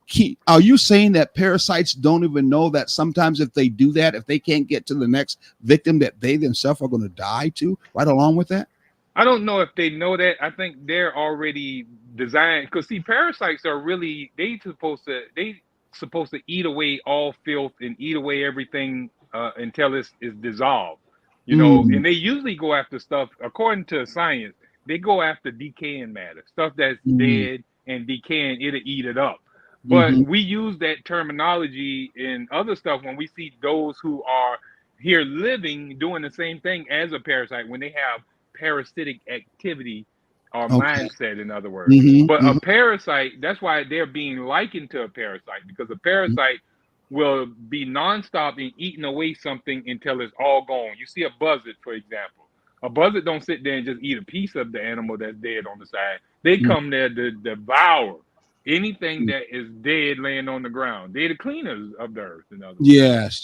are you saying that parasites don't even know that sometimes if they do that, if they can't get to the next victim, that they themselves are going to die too, right along with that? I don't know if they know that. I think they're already designed, because see, parasites are really supposed to eat away all filth and eat away everything until it's dissolved. You know, Mm, and they usually go after stuff according to science. They go after decaying matter, stuff that's mm, dead and decaying. It'll eat it up. But mm-hmm. we use that terminology in other stuff when we see those who are here living doing the same thing as a parasite, when they have parasitic activity or Okay. mindset, in other words. Mm-hmm, But a mm-hmm, parasite, that's why they're being likened to a parasite, because a parasite will be nonstop and eating away something until it's all gone. You see a buzzard, for example. A buzzard don't sit there and just eat a piece of the animal that's dead on the side. They come there to devour anything that is dead laying on the ground. They're the cleaners of the earth, in other words. yes.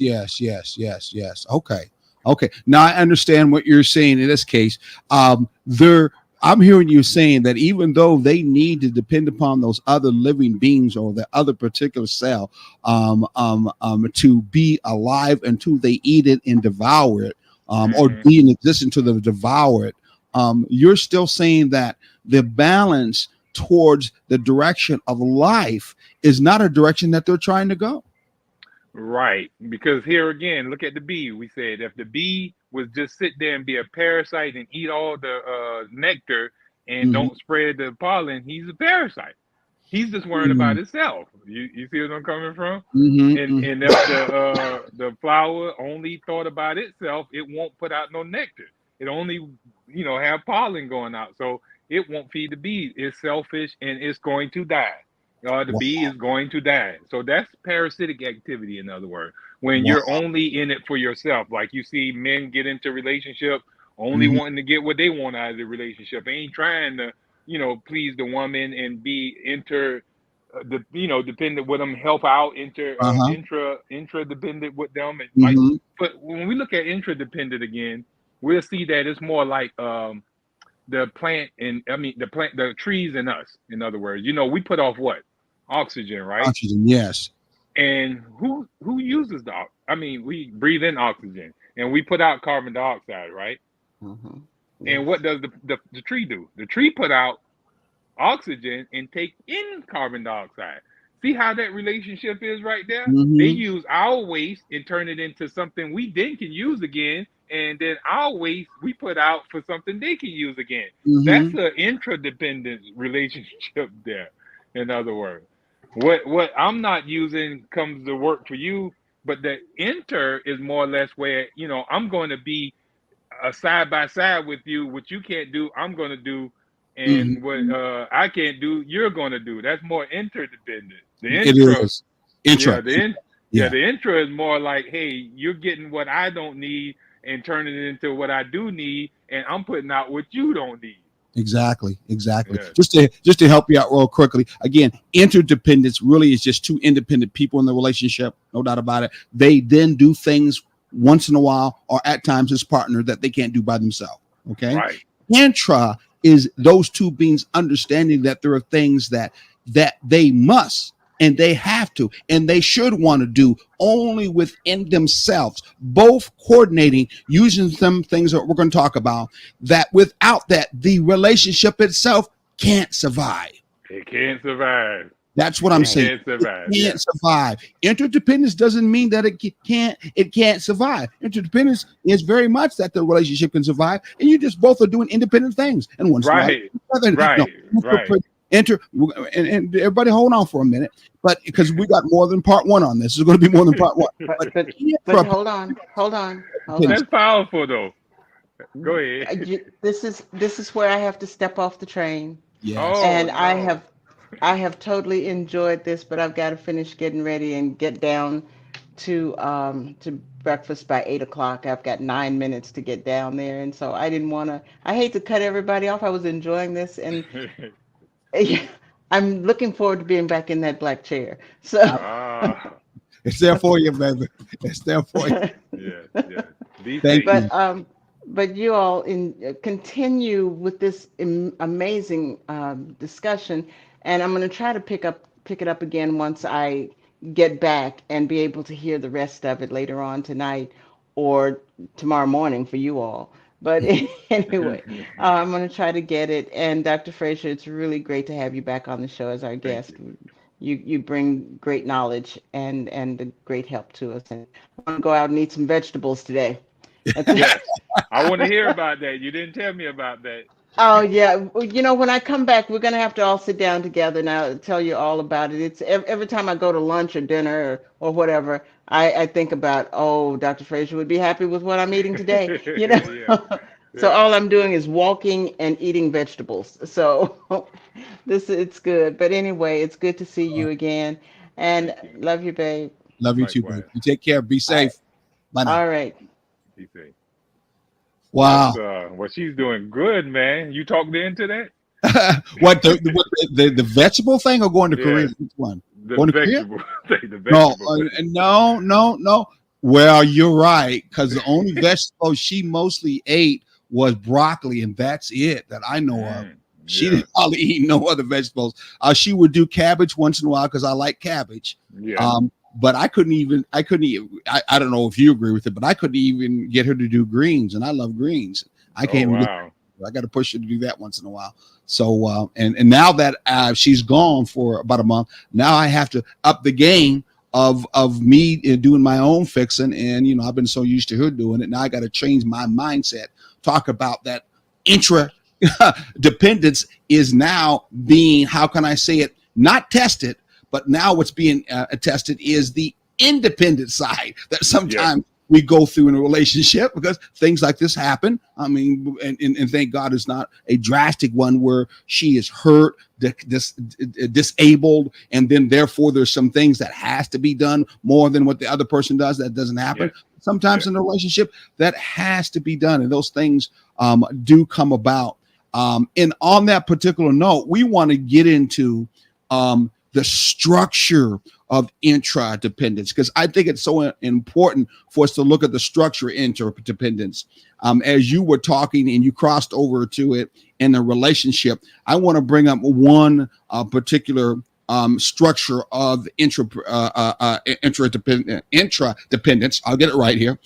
Okay. Now I understand what you're saying in this case. There, I'm hearing you saying that even though they need to depend upon those other living beings or the other particular cell to be alive until they eat it and devour it, or Mm-hmm. be in existence to the devour it, you're still saying that the balance towards the direction of life is not a direction that they're trying to go. Right, because here again, look at the bee. We said if the bee was just sit there and be a parasite and eat all the nectar and Mm-hmm, don't spread the pollen, he's a parasite. He's just worrying mm-hmm, about himself. You see what I'm coming from? And mm-hmm. and if the flower only thought about itself, it won't put out no nectar. It only have pollen going out, so it won't feed the bees. It's selfish and it's going to die. The bee is going to die. So that's parasitic activity, in other words. When Wow. you're only in it for yourself, like you see men get into relationship only Mhm. wanting to get what they want out of the relationship. They ain't trying to, please the woman and be dependent with them, help out Uh-huh. intra dependent with them, and like. Mhm. But when we look at intradependent again, we'll see that it's more like the plant and the trees and us. In other words, we put off what? Oxygen, right? Oxygen, yes. And who uses we breathe in oxygen and we put out carbon dioxide, right? Mm-hmm. And Yes. what does the tree do? The tree put out oxygen and take in carbon dioxide. See how that relationship is right there? They Mhm. use our waste and turn it into something we then can use again, and then our waste we put out for something they can use again. That's Mhm. an intradependent relationship there. In other words, what I'm not using comes to work for you, but the inter is more or less where I'm going to be a side by side with you. What you can't do, I'm going to do, Mhm. and what I can't do, you're going to do. That's more interdependent. The It intra, is. Intra. yeah, Yeah, the intra is more like, hey, you're getting what I don't need and turning it into what I do need, and I'm putting out what you don't need. exactly. Yeah, Just to help you out real quickly. Again, interdependence really is just two independent people in the relationship, no doubt about it. They then do things once in a while or at times as partner that they can't do by themselves. Okay. right. Intra is those two beings understanding that there are things that they must and they have to, and they should want to do only within themselves, both coordinating, using some things that we're going to talk about, that without that, the relationship itself can't survive. It can't survive. That's what I'm saying. Can't survive. It can't survive. Interdependence doesn't mean that it can't survive. Interdependence is very much that the relationship can survive, and you just both are doing independent things. And one's right. Enter and everybody hold on for a minute, but because we got more than part one on this. It's going to be more than part one. But hold on. That's powerful though. Go ahead. This is where I have to step off the train. Yes. And no. I have totally enjoyed this, but I've got to finish getting ready and get down to breakfast by 8:00. I've got 9 minutes to get down there, and so I didn't want to. I hate to cut everybody off. I was enjoying this, and I'm looking forward to being back in that black chair. So it's there for you, baby. It's there for you. Yeah. Thank you. But you all continue with this amazing discussion, and I'm going to try to pick it up again once I get back and be able to hear the rest of it later on tonight or tomorrow morning for you all. But anyway, I'm going to try to get it. And Dr. Frazier, it's really great to have you back on the show as our guest. You bring great knowledge and great help to us. And I'm going to go out and eat some vegetables today. Yes. I want to hear about that. You didn't tell me about that. Oh, yeah. When I come back, we're going to have to all sit down together and I'll tell you all about it. It's every time I go to lunch or dinner or whatever, I think about, Dr. Frazier would be happy with what I'm eating today. So all I'm doing is walking and eating vegetables. So it's good. But anyway, it's good to see you again. And love you, babe. Love you too, babe. You take care. Be safe. Bye now. All right. Be safe. Wow. Well, she's doing good, man. You talked into that? What the vegetable thing or going to Korea? Which one? The going vegetable. The vegetable. No. Well, you're right, because the only vegetable she mostly ate was broccoli, and that's it that I know of. She didn't hardly eat no other vegetables. She would do cabbage once in a while because I like cabbage. Yeah. But I couldn't even, I don't know if you agree with it, but I couldn't even get her to do greens. And I love greens. I can't even I got to push her to do that once in a while. So, and now that she's gone for about a month, now I have to up the game of me doing my own fixing. And, I've been so used to her doing it. Now I got to change my mindset, talk about that dependence is now being, how can I say it, not tested, but now what's being tested is the independent side that sometimes we go through in a relationship because things like this happen. I mean, and thank God it's not a drastic one where she is hurt, disabled, and then therefore there's some things that has to be done more than what the other person does. That doesn't happen. Sometimes in a relationship that has to be done, and those things do come about. And on that particular note, we want to get into the structure of intradependence, because I think it's so important for us to look at the structure of interdependence. As you were talking and you crossed over to it in a relationship, I want to bring up one particular structure of intradependence. I'll get it right here.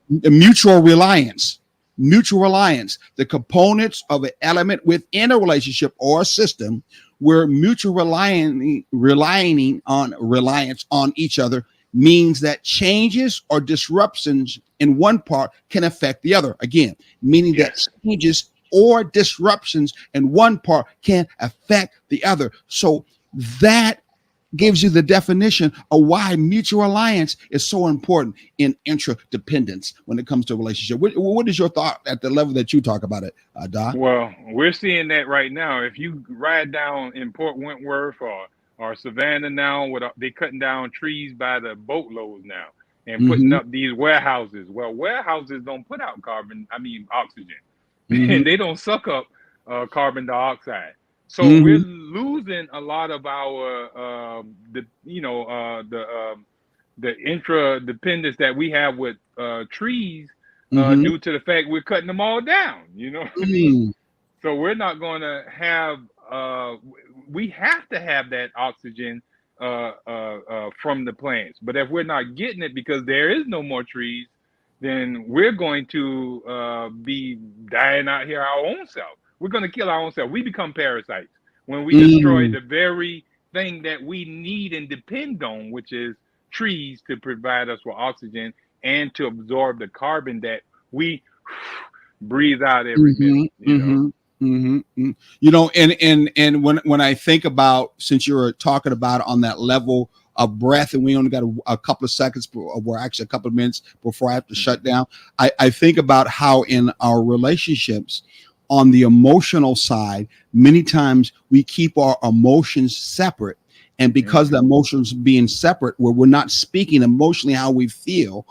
Mutual reliance. Mutual reliance, the components of an element within a relationship or a system where mutual reliance on each other means that changes or disruptions in one part can affect the other. Again, meaning that changes or disruptions in one part can affect the other. So that gives you the definition of why mutual alliance is so important in intradependence when it comes to a relationship. What is your thought at the level that you talk about it, Doc? Well, we're seeing that right now. If you ride down in Port Wentworth or Savannah now, they're cutting down trees by the boatloads now and putting up these warehouses. Well, warehouses don't put out oxygen, and they don't suck up carbon dioxide. So we're losing a lot of our the intradependence that we have with trees due to the fact we're cutting them all down. So we're not going to have we have to have that oxygen from the plants. But if we're not getting it because there is no more trees, then we're going to be dying out here our own self. We're going to kill our own self. We become parasites when we destroy the very thing that we need and depend on, which is trees to provide us with oxygen and to absorb the carbon that we breathe out every minute. You know, and when I think about, since you were talking about on that level of breath, and we only got a couple of seconds, or actually a couple of minutes before I have to shut down, I think about how in our relationships, on the emotional side, many times we keep our emotions separate. And because the emotions being separate, where we're not speaking emotionally how we feel,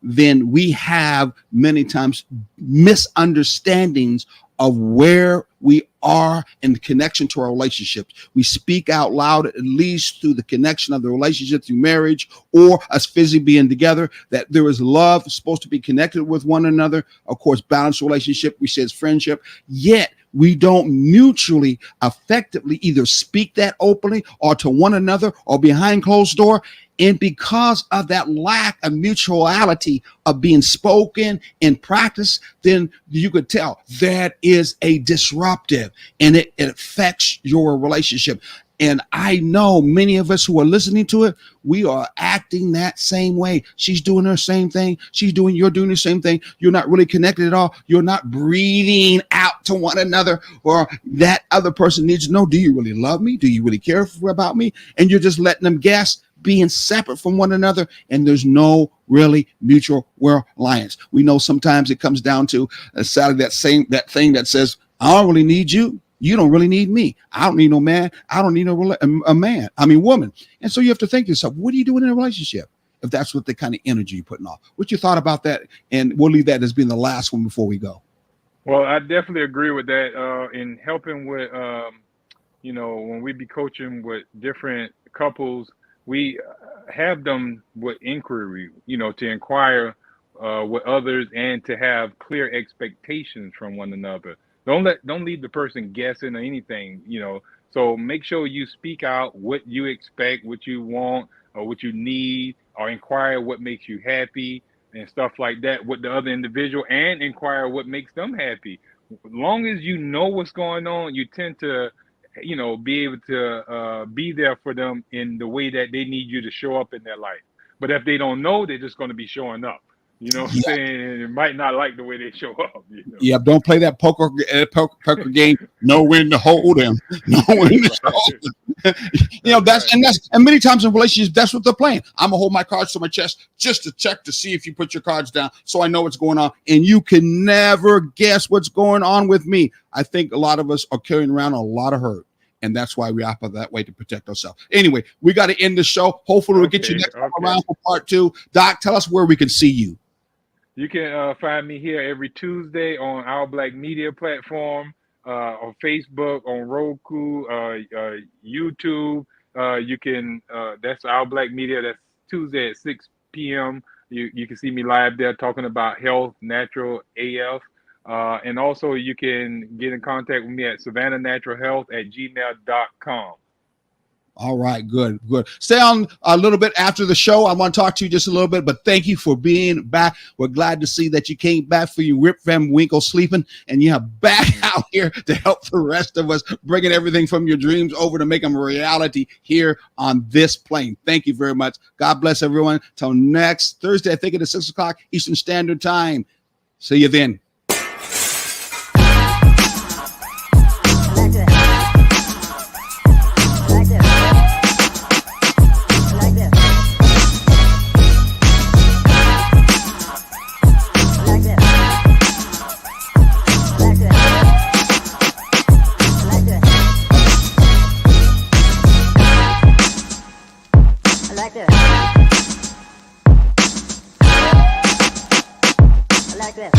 then we have many times misunderstandings of where we are in the connection to our relationships. We speak out loud, at least through the connection of the relationship, through marriage or us physically being together, that there is love supposed to be connected with one another. Of course, balanced relationship, we say it's friendship, yet we don't mutually effectively either speak that openly or to one another or behind closed door. And because of that lack of mutuality of being spoken in practice, then you could tell that is a disruptive, and it affects your relationship. And I know many of us who are listening to it, we are acting that same way. She's doing her same thing. You're doing the same thing. You're not really connected at all. You're not breathing out to one another, or that other person needs to know, do you really love me? Do you really care about me? And you're just letting them guess, being separate from one another, and there's no really mutual reliance. We know sometimes it comes down to sadly that thing that says, I don't really need you. You don't really need me. I don't need no man. I don't need woman. And so you have to think to yourself, what are you doing in a relationship? If that's what the kind of energy you're putting off. What you thought about that? And we'll leave that as being the last one before we go. Well, I definitely agree with that. In helping with, when we be coaching with different couples, we have them with inquiry, to inquire with others and to have clear expectations from one another. Don't leave the person guessing or anything, So make sure you speak out what you expect, what you want, or what you need, or inquire what makes you happy and stuff like that with the other individual, and inquire what makes them happy. As long as you know what's going on, you tend to be able to be there for them in the way that they need you to show up in their life. But if they don't know, they're just going to be showing up. You know what I'm saying? It might not like the way they show up. Yeah, don't play that poker game. Know when to hold them. Know when to hold them. And many times in relationships, that's what they're playing. I'm gonna hold my cards to my chest just to check to see if you put your cards down, so I know what's going on. And you can never guess what's going on with me. I think a lot of us are carrying around a lot of hurt. And that's why we operate that way, to protect ourselves. Anyway, we got to end the show. Hopefully we'll get you next time around for part 2. Doc, tell us where we can see you. You can find me here every Tuesday on Our Black Media platform, on Facebook, on Roku, YouTube. You can, that's Our Black Media. That's Tuesday at 6 p.m. You can see me live there talking about health, natural AF. And also you can get in contact with me at savannahnaturalhealth@gmail.com. All right, good. Stay on a little bit after the show. I want to talk to you just a little bit, but thank you for being back. We're glad to see that you came back for your Rip Van Winkle sleeping, and you're back out here to help the rest of us, bringing everything from your dreams over to make them a reality here on this plane. Thank you very much. God bless everyone. Till next Thursday, I think it is 6 o'clock Eastern Standard Time. See you then. I like that.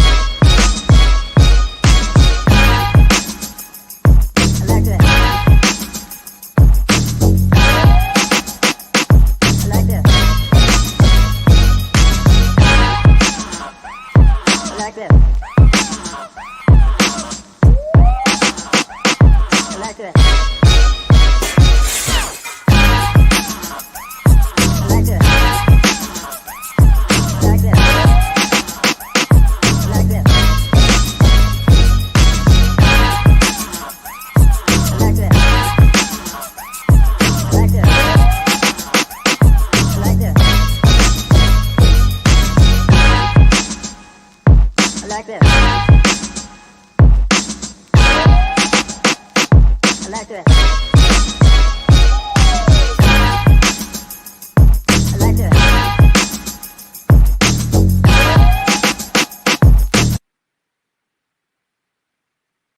like this. I like this.